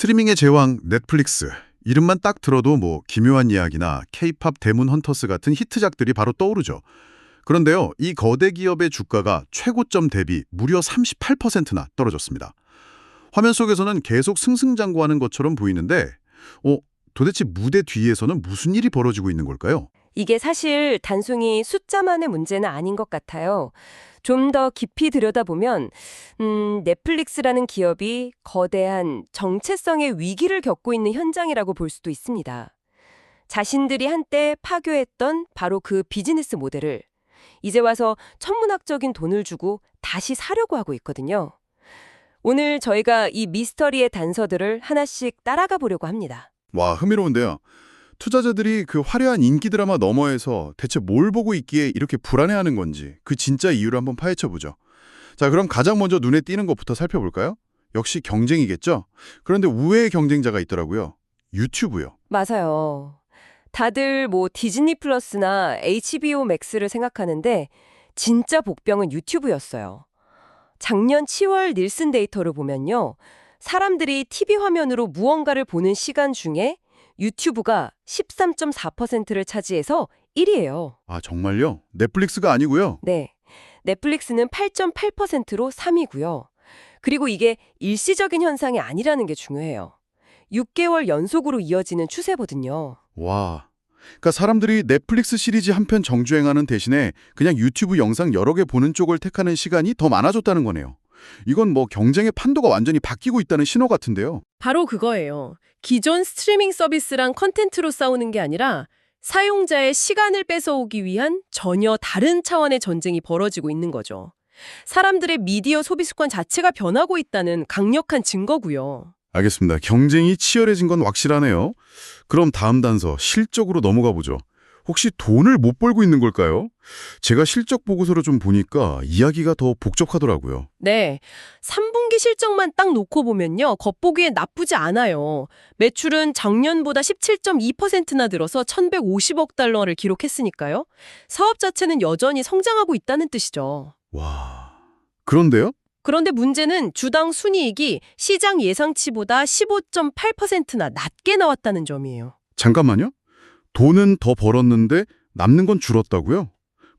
스트리밍의 제왕 넷플릭스. 이름만 딱 들어도 뭐 기묘한 이야기나 케이팝 데몬 헌터스 같은 히트작들이 바로 떠오르죠. 그런데요, 이 거대 기업의 주가가 최고점 대비 무려 38%나 떨어졌습니다. 화면 속에서는 계속 승승장구하는 것처럼 보이는데 도대체 무대 뒤에서는 무슨 일이 벌어지고 있는 걸까요? 이게 사실 단순히 숫자만의 문제는 아닌 것 같아요. 좀 더 깊이 들여다보면 넷플릭스라는 기업이 거대한 정체성의 위기를 겪고 있는 현장이라고 볼 수도 있습니다. 자신들이 한때 파괴했던 바로 그 비즈니스 모델을 이제 와서 천문학적인 돈을 주고 다시 사려고 하고 있거든요. 오늘 저희가 이 미스터리의 단서들을 하나씩 따라가 보려고 합니다. 와, 흥미로운데요. 투자자들이 그 화려한 인기 드라마 너머에서 대체 뭘 보고 있기에 이렇게 불안해하는 건지 그 진짜 이유를 한번 파헤쳐보죠. 자, 그럼 가장 먼저 눈에 띄는 것부터 살펴볼까요? 역시 경쟁이겠죠? 그런데 우회의 경쟁자가 있더라고요. 유튜브요. 맞아요. 다들 뭐 디즈니 플러스나 HBO 맥스를 생각하는데 진짜 복병은 유튜브였어요. 작년 10월 닐슨 데이터를 보면요. 사람들이 TV 화면으로 무언가를 보는 시간 중에 유튜브가 13.4%를 차지해서 1위예요. 아, 정말요? 넷플릭스가 아니고요? 네. 넷플릭스는 8.8%로 3위고요. 그리고 이게 일시적인 현상이 아니라는 게 중요해요. 6개월 연속으로 이어지는 추세거든요. 와. 그러니까 사람들이 넷플릭스 시리즈 한 편 정주행하는 대신에 그냥 유튜브 영상 여러 개 보는 쪽을 택하는 시간이 더 많아졌다는 거네요. 이건 뭐 경쟁의 판도가 완전히 바뀌고 있다는 신호 같은데요. 바로 그거예요. 기존 스트리밍 서비스랑 컨텐츠로 싸우는 게 아니라 사용자의 시간을 뺏어오기 위한 전혀 다른 차원의 전쟁이 벌어지고 있는 거죠. 사람들의 미디어 소비 습관 자체가 변하고 있다는 강력한 증거고요. 알겠습니다. 경쟁이 치열해진 건 확실하네요. 그럼 다음 단서, 실적으로 넘어가 보죠. 혹시 돈을 못 벌고 있는 걸까요? 제가 실적 보고서를 좀 보니까 이야기가 더 복잡하더라고요. 네, 3분기 실적만 딱 놓고 보면요. 겉보기엔 나쁘지 않아요. 매출은 작년보다 17.2%나 늘어서 1,150억 달러를 기록했으니까요. 사업 자체는 여전히 성장하고 있다는 뜻이죠. 와, 그런데요? 그런데 문제는 주당 순이익이 시장 예상치보다 15.8%나 낮게 나왔다는 점이에요. 잠깐만요. 돈은 더 벌었는데 남는 건 줄었다고요?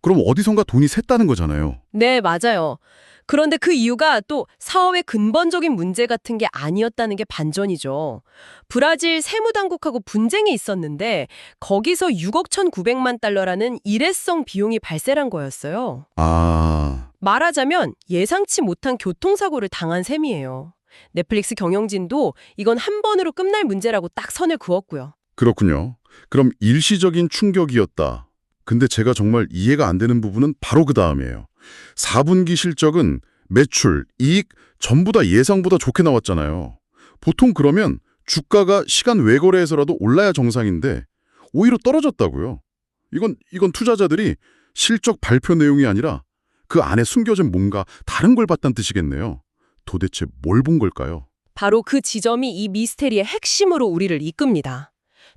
그럼 어디선가 돈이 샜다는 거잖아요. 네, 맞아요. 그런데 그 이유가 또 사업의 근본적인 문제 같은 게 아니었다는 게 반전이죠. 브라질 세무당국하고 분쟁이 있었는데 거기서 6억 1,900만 달러라는 일회성 비용이 발생한 거였어요. 아, 말하자면 예상치 못한 교통사고를 당한 셈이에요. 넷플릭스 경영진도 이건 한 번으로 끝날 문제라고 딱 선을 그었고요. 그렇군요. 그럼 일시적인 충격이었다. 근데 제가 정말 이해가 안 되는 부분은 바로 그 다음이에요. 4분기 실적은 매출, 이익 전부 다 예상보다 좋게 나왔잖아요. 보통 그러면 주가가 시간 외거래에서라도 올라야 정상인데 오히려 떨어졌다고요. 이건 투자자들이 실적 발표 내용이 아니라 그 안에 숨겨진 뭔가 다른 걸 봤다는 뜻이겠네요. 도대체 뭘 본 걸까요? 바로 그 지점이 이 미스테리의 핵심으로 우리를 이끕니다.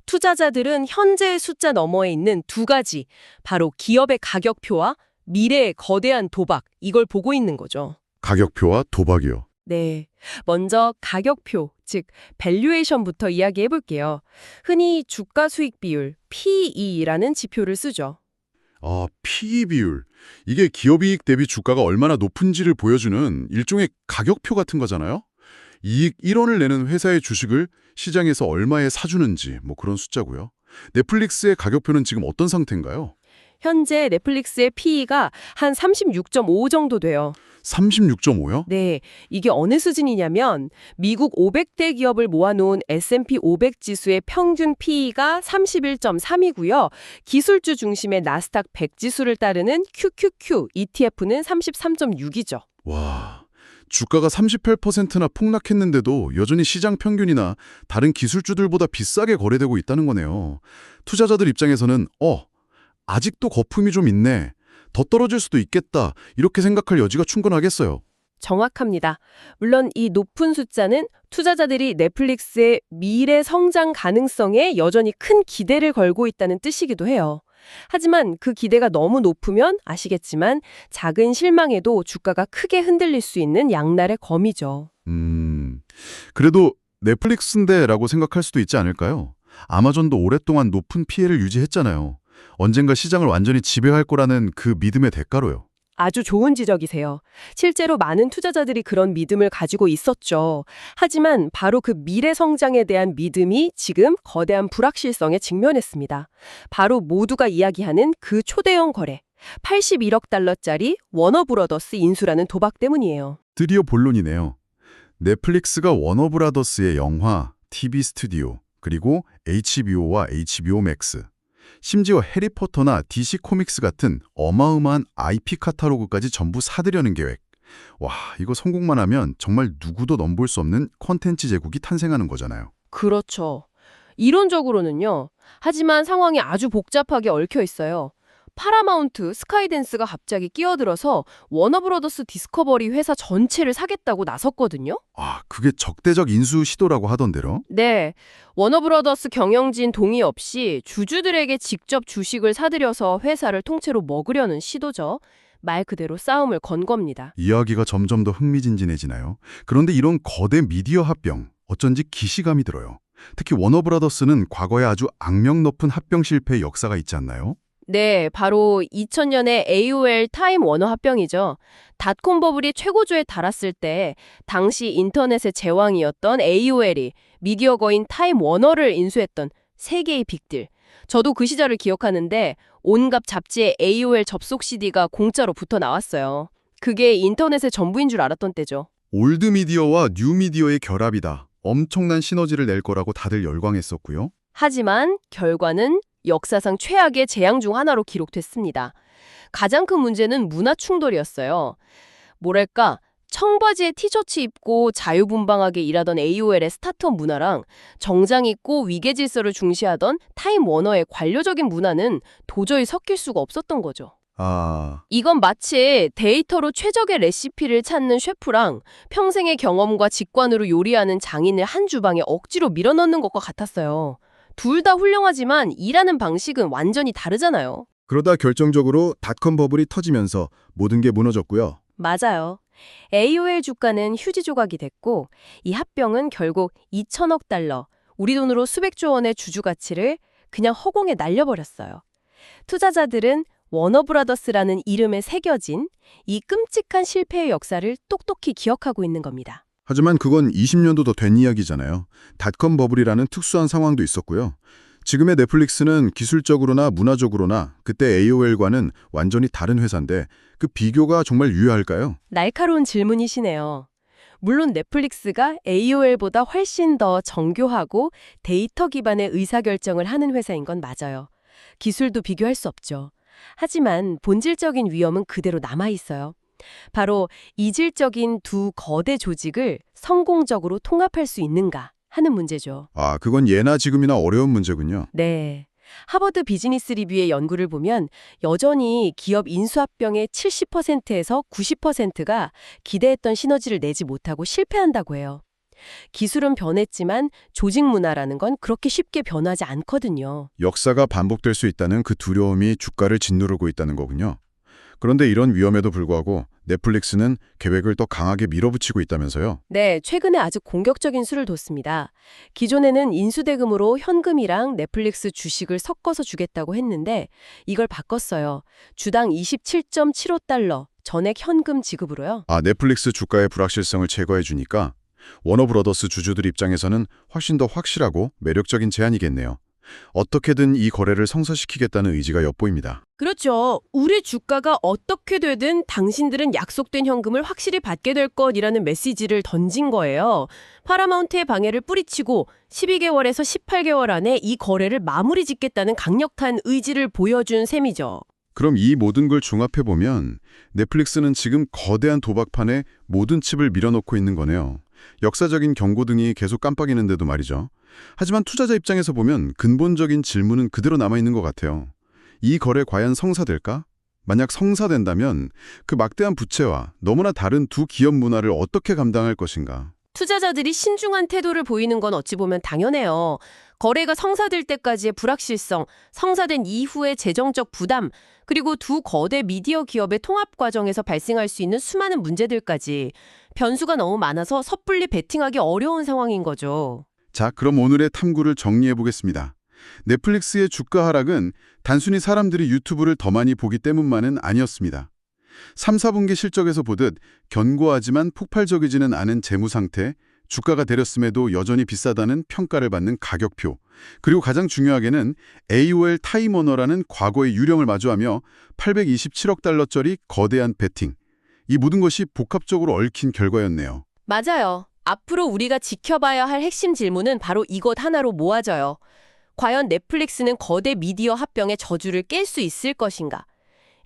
투자자들은 현재의 숫자 너머에 있는 두 가지, 바로 기업의 가격표와 미래의 거대한 도박, 이걸 보고 있는 거죠. 가격표와 도박이요. 네. 먼저 가격표, 즉 밸류에이션부터 이야기해 볼게요. 흔히 주가 수익 비율, PE라는 지표를 쓰죠. 아, PE 비율. 이게 기업이익 대비 주가가 얼마나 높은지를 보여주는 일종의 가격표 같은 거잖아요. 이익 1원을 내는 회사의 주식을 시장에서 얼마에 사주는지 뭐 그런 숫자고요. 넷플릭스의 가격표는 지금 어떤 상태인가요? 현재 넷플릭스의 PE가 한 36.5 정도 돼요. 36.5요? 네, 이게 어느 수준이냐면 미국 500대 기업을 모아놓은 S&P 500 지수의 평균 PE가 31.3이고요. 기술주 중심의 나스닥 100 지수를 따르는 QQQ ETF는 33.6이죠. 와, 주가가 38%나 폭락했는데도 여전히 시장 평균이나 다른 기술주들보다 비싸게 거래되고 있다는 거네요. 투자자들 입장에서는 아직도 거품이 좀 있네. 더 떨어질 수도 있겠다. 이렇게 생각할 여지가 충분하겠어요. 정확합니다. 물론 이 높은 숫자는 투자자들이 넷플릭스의 미래 성장 가능성에 여전히 큰 기대를 걸고 있다는 뜻이기도 해요. 하지만 그 기대가 너무 높으면 아시겠지만 작은 실망에도 주가가 크게 흔들릴 수 있는 양날의 검이죠. 그래도 넷플릭스인데라고 생각할 수도 있지 않을까요? 아마존도 오랫동안 높은 피해를 유지했잖아요. 언젠가 시장을 완전히 지배할 거라는 그 믿음의 대가로요. 아주 좋은 지적이세요. 실제로 많은 투자자들이 그런 믿음을 가지고 있었죠. 하지만 바로 그 미래 성장에 대한 믿음이 지금 거대한 불확실성에 직면했습니다. 바로 모두가 이야기하는 그 초대형 거래, 81억 달러짜리 워너브러더스 인수라는 도박 때문이에요. 드디어 본론이네요. 넷플릭스가 워너브라더스의 영화, TV 스튜디오, 그리고 HBO와 HBO 맥스, 심지어 해리포터나 DC 코믹스 같은 어마어마한 IP 카탈로그까지 전부 사들여는 계획. 와, 이거 성공만 하면 정말 누구도 넘볼 수 없는 콘텐츠 제국이 탄생하는 거잖아요. 그렇죠. 이론적으로는요. 하지만 상황이 아주 복잡하게 얽혀 있어요. 파라마운트, 스카이댄스가 갑자기 끼어들어서 워너브러더스 디스커버리 회사 전체를 사겠다고 나섰거든요. 아, 그게 적대적 인수 시도라고 하던데요? 네, 워너브러더스 경영진 동의 없이 주주들에게 직접 주식을 사들여서 회사를 통째로 먹으려는 시도죠. 말 그대로 싸움을 건 겁니다. 이야기가 점점 더 흥미진진해지나요? 그런데 이런 거대 미디어 합병, 어쩐지 기시감이 들어요. 특히 워너브라더스는 과거에 아주 악명 높은 합병 실패의 역사가 있지 않나요? 네, 바로 2000년에 AOL 타임 워너 합병이죠. 닷컴 버블이 최고조에 달았을 때 당시 인터넷의 제왕이었던 AOL이 미디어 거인 타임 워너를 인수했던 세계의 빅딜. 저도 그 시절을 기억하는데 온갖 잡지에 AOL 접속 CD가 공짜로 붙어 나왔어요. 그게 인터넷의 전부인 줄 알았던 때죠. 올드 미디어와 뉴 미디어의 결합이다. 엄청난 시너지를 낼 거라고 다들 열광했었고요. 하지만 결과는 역사상 최악의 재앙 중 하나로 기록됐습니다. 가장 큰 문제는 문화 충돌이었어요. 뭐랄까, 청바지에 티셔츠 입고 자유분방하게 일하던 AOL의 스타트업 문화랑 정장 입고 위계질서를 중시하던 타임 워너의 관료적인 문화는 도저히 섞일 수가 없었던 거죠. 이건 마치 데이터로 최적의 레시피를 찾는 셰프랑 평생의 경험과 직관으로 요리하는 장인을 한 주방에 억지로 밀어넣는 것과 같았어요. 둘 다 훌륭하지만 일하는 방식은 완전히 다르잖아요. 그러다 결정적으로 닷컴 버블이 터지면서 모든 게 무너졌고요. 맞아요. AOL 주가는 휴지 조각이 됐고 이 합병은 결국 2천억 달러, 우리 돈으로 수백조 원의 주주 가치를 그냥 허공에 날려버렸어요. 투자자들은 워너브라더스라는 이름에 새겨진 이 끔찍한 실패의 역사를 똑똑히 기억하고 있는 겁니다. 하지만 그건 20년도 더 된 이야기잖아요. 닷컴 버블이라는 특수한 상황도 있었고요. 지금의 넷플릭스는 기술적으로나 문화적으로나 그때 AOL과는 완전히 다른 회사인데 그 비교가 정말 유효할까요? 날카로운 질문이시네요. 물론 넷플릭스가 AOL보다 훨씬 더 정교하고 데이터 기반의 의사결정을 하는 회사인 건 맞아요. 기술도 비교할 수 없죠. 하지만 본질적인 위험은 그대로 남아있어요. 바로 이질적인 두 거대 조직을 성공적으로 통합할 수 있는가 하는 문제죠. 아, 그건 예나 지금이나 어려운 문제군요. 네. 하버드 비즈니스 리뷰의 연구를 보면 여전히 기업 인수합병의 70%에서 90%가 기대했던 시너지를 내지 못하고 실패한다고 해요. 기술은 변했지만 조직 문화라는 건 그렇게 쉽게 변하지 않거든요. 역사가 반복될 수 있다는 그 두려움이 주가를 짓누르고 있다는 거군요. 그런데 이런 위험에도 불구하고 넷플릭스는 계획을 더 강하게 밀어붙이고 있다면서요? 네, 최근에 아주 공격적인 수를 뒀습니다. 기존에는 인수대금으로 현금이랑 넷플릭스 주식을 섞어서 주겠다고 했는데 이걸 바꿨어요. 주당 27.75달러 전액 현금 지급으로요. 아, 넷플릭스 주가의 불확실성을 제거해 주니까 워너브러더스 주주들 입장에서는 훨씬 더 확실하고 매력적인 제안이겠네요. 어떻게든 이 거래를 성사시키겠다는 의지가 엿보입니다. 그렇죠. 우리 주가가 어떻게 되든 당신들은 약속된 현금을 확실히 받게 될 것이라는 메시지를 던진 거예요. 파라마운트의 방해를 뿌리치고 12개월에서 18개월 안에 이 거래를 마무리 짓겠다는 강력한 의지를 보여준 셈이죠. 그럼 이 모든 걸 종합해보면 넷플릭스는 지금 거대한 도박판에 모든 칩을 밀어넣고 있는 거네요. 역사적인 경고등이 계속 깜빡이는데도 말이죠. 하지만 투자자 입장에서 보면 근본적인 질문은 그대로 남아있는 것 같아요. 이 거래 과연 성사될까? 만약 성사된다면 그 막대한 부채와 너무나 다른 두 기업 문화를 어떻게 감당할 것인가? 투자자들이 신중한 태도를 보이는 건 어찌 보면 당연해요. 거래가 성사될 때까지의 불확실성, 성사된 이후의 재정적 부담, 그리고 두 거대 미디어 기업의 통합 과정에서 발생할 수 있는 수많은 문제들까지 변수가 너무 많아서 섣불리 베팅하기 어려운 상황인 거죠. 자, 그럼 오늘의 탐구를 정리해 보겠습니다. 넷플릭스의 주가 하락은 단순히 사람들이 유튜브를 더 많이 보기 때문만은 아니었습니다. 3, 4분기 실적에서 보듯 견고하지만 폭발적이지는 않은 재무 상태, 주가가 내렸음에도 여전히 비싸다는 평가를 받는 가격표, 그리고 가장 중요하게는 AOL 타임워너라는 과거의 유령을 마주하며 827억 달러짜리 거대한 베팅, 이 모든 것이 복합적으로 얽힌 결과였네요. 맞아요. 앞으로 우리가 지켜봐야 할 핵심 질문은 바로 이것 하나로 모아져요. 과연 넷플릭스는 거대 미디어 합병의 저주를 깰 수 있을 것인가?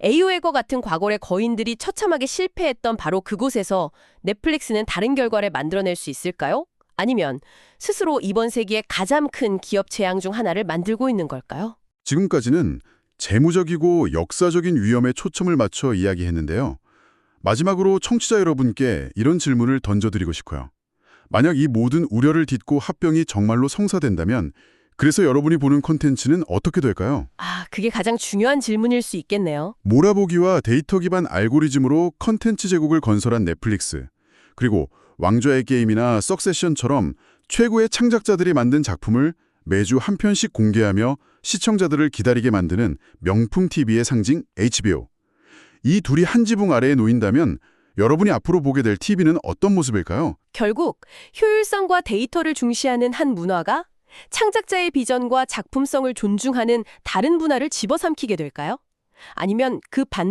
AOL과 같은 과거의 거인들이 처참하게 실패했던 바로 그곳에서 넷플릭스는 다른 결과를 만들어낼 수 있을까요? 아니면 스스로 이번 세기의 가장 큰 기업 재앙 중 하나를 만들고 있는 걸까요? 지금까지는 재무적이고 역사적인 위험에 초점을 맞춰 이야기했는데요. 마지막으로 청취자 여러분께 이런 질문을 던져드리고 싶어요. 만약 이 모든 우려를 딛고 합병이 정말로 성사된다면 그래서 여러분이 보는 콘텐츠는 어떻게 될까요? 그게 가장 중요한 질문일 수 있겠네요. 몰아보기와 데이터 기반 알고리즘으로 컨텐츠 제국을 건설한 넷플릭스, 그리고 왕좌의 게임이나 석세션처럼 최고의 창작자들이 만든 작품을 매주 한 편씩 공개하며 시청자들을 기다리게 만드는 명품 TV의 상징 HBO. 이 둘이 한 지붕 아래에 놓인다면 여러분이 앞으로 보게 될 TV는 어떤 모습일까요? 결국 효율성과 데이터를 중시하는 한 문화가 창작자의 비전과 작품성을 존중하는 다른 문화를 집어삼키게 될까요? 아니면 그 반대